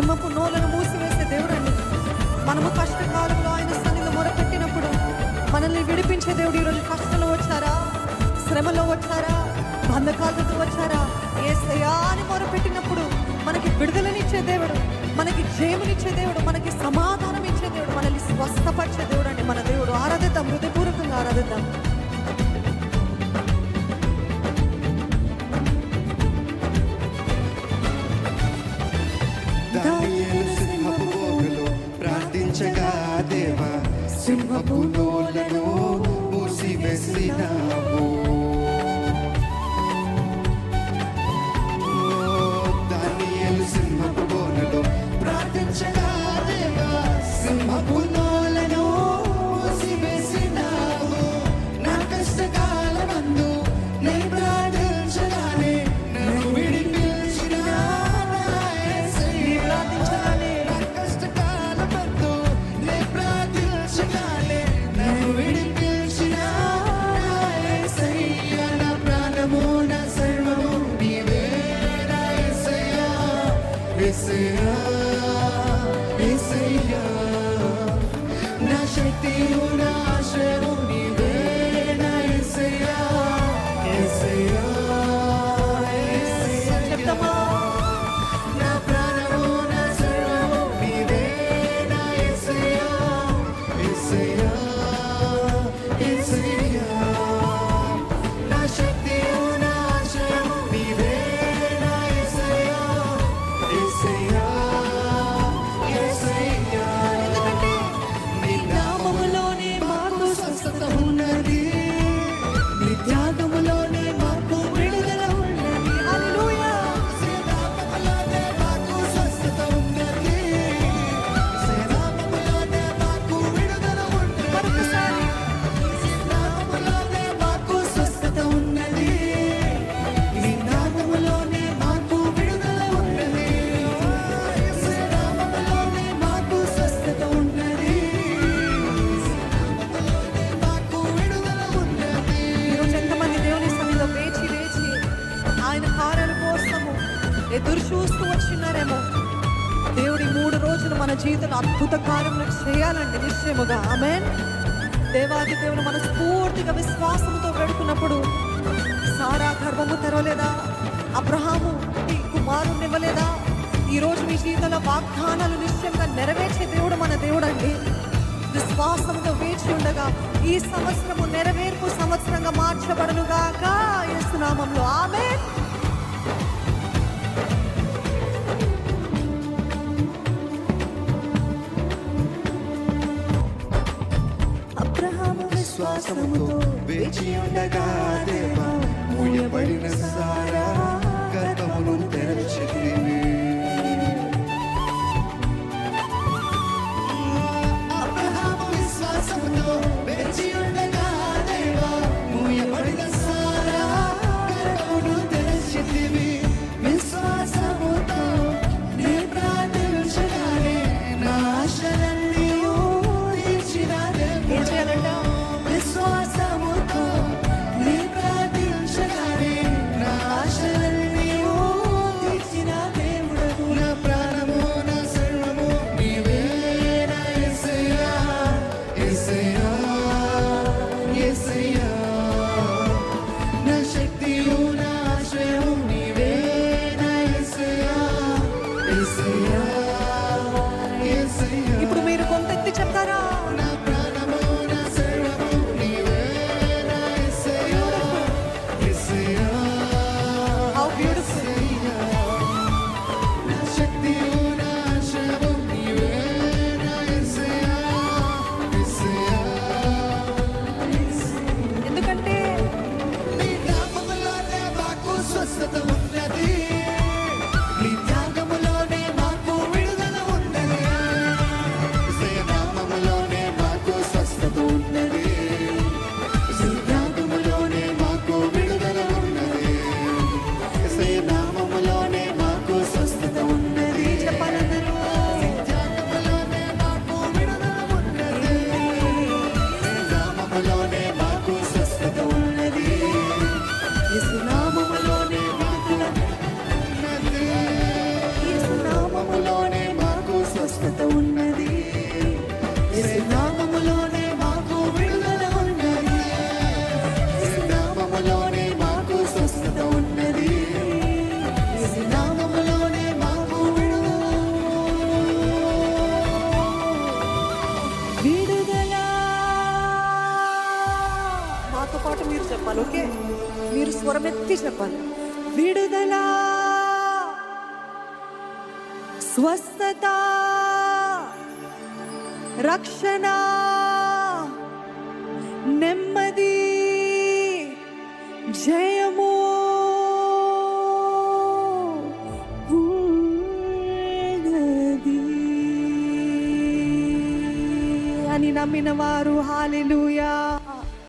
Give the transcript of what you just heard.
సింహపు నోలను మూసివేసే దేవుడు అండి. మనము కష్టకాలంలో ఆయన సన్నిధిలో మొరపెట్టినప్పుడు మనల్ని విడిపించే దేవుడు. ఈరోజు కష్టంలో వచ్చారా, శ్రమలో వచ్చారా, బంధకాలతో వచ్చారా, యేసయ్యా అని మొరపెట్టినప్పుడు మనకి విడుదలనిచ్చే దేవుడు, మనకి జయమునిచ్చే దేవుడు, మనకి సమాధానం ఇచ్చే దేవుడు, మనల్ని స్వస్థపరిచే దేవుడు అండి మన దేవుడు. ఆరాధిద్దాం, హృదయపూర్వకంగా ఆరాధిద్దాం. ప్రార్థించగా దేవా సింహపు నోలను మూసివేసినావు. దానియేలు సింహపు బోనులో ప్రార్థించగా దేవా సింహపు నోలను మూసివేసినావు. నా కష్టకాలమందు నే ప్రార్థించగానే నన్ను విడిపించిన యేసయ్యా, యేసయ్యా, నా శక్తియు నా ఆశ్రయము నీవే నా యేసయ్యా, యేసయ్యా, యేసయ్యా, నా ప్రాణము నా సర్వము నీవే నా యేసయ్యా, యేసయ్యా, యేసయ్యా, నా శక్తియు నా ఆశ్రయము నీవే నా యేసయ్యా, యేసయ్యా, యేసయ్యా. ఎందుకంటే నీ నామములోనే మాకు స్వస్థత ఉన్నది, నీ త్యాగములోనే మాకు విడుదల ఉన్నది. హల్లెలూయా. నామములోనే మాకు స్వస్థత ఉన్నది, నామములోనే మాకు విడుదల ఉన్నది. మరొకసారి నామములోనే మాకు స్వస్థత ఉన్నది, నీ నామములోనే మాకు విడుదల ఉన్నది. నామములోనే మాకు స్వస్థత ఉన్నది, నామములోనే మాకు విడుదల ఉన్నది. ఈరోజు ఎంతమంది దేవుని సన్నిధిలో వేచి వేచి ఆయన కార్యాల కోసము ఎదురు చూస్తూ వచ్చినారేమో. దేవుడి 3 రోజులు మన జీవితంలో అద్భుత కార్యములు చేయాలండి నిశ్చయముగా. ఆమేన్. దేవాది దేవుడు మనస్ఫూర్తిగా విశ్వాసముతో వేడుకున్నప్పుడు సారా గర్భము తెరవలేదా, అబ్రహాము కుమారుని ఇవ్వలేదా? ఈరోజు మీ జీవితంలో వాగ్దానాలు నిశ్చయంగా నెరవేర్చే దేవుడు మన దేవుడు అండి. విశ్వాసంతో వేచి ఉండగా ఈ సంవత్సరము నెరవేర్పు సంవత్సరంగా మార్చబడునుగాక యేసు నామములో. ఆమేన్. అబ్రహాము విశ్వాసముతో వేచి ఉండగా దేవా మూయబడిన సారా గర్భమును తెరచితివి. అబ్రహాము విశ్వాసముతో వేచి ఉండగా దేవా మూయబడిన సారా గర్భమును తెరచితివి. విశ్వాసముతో నే ప్రార్థించగానే నా ఆశలన్నీయు తీర్చిన దేవా. ఏం చేయాలంట? విశ్వాసముతో నీ ప్రార్థించగానే నా ఆశల స్వరమెత్తి చెప్పాలి. విడుదల, స్వస్థత, రక్షణ, నెమ్మది, జయము ఉన్నది అని నమ్మిన వారు హల్లెలూయా.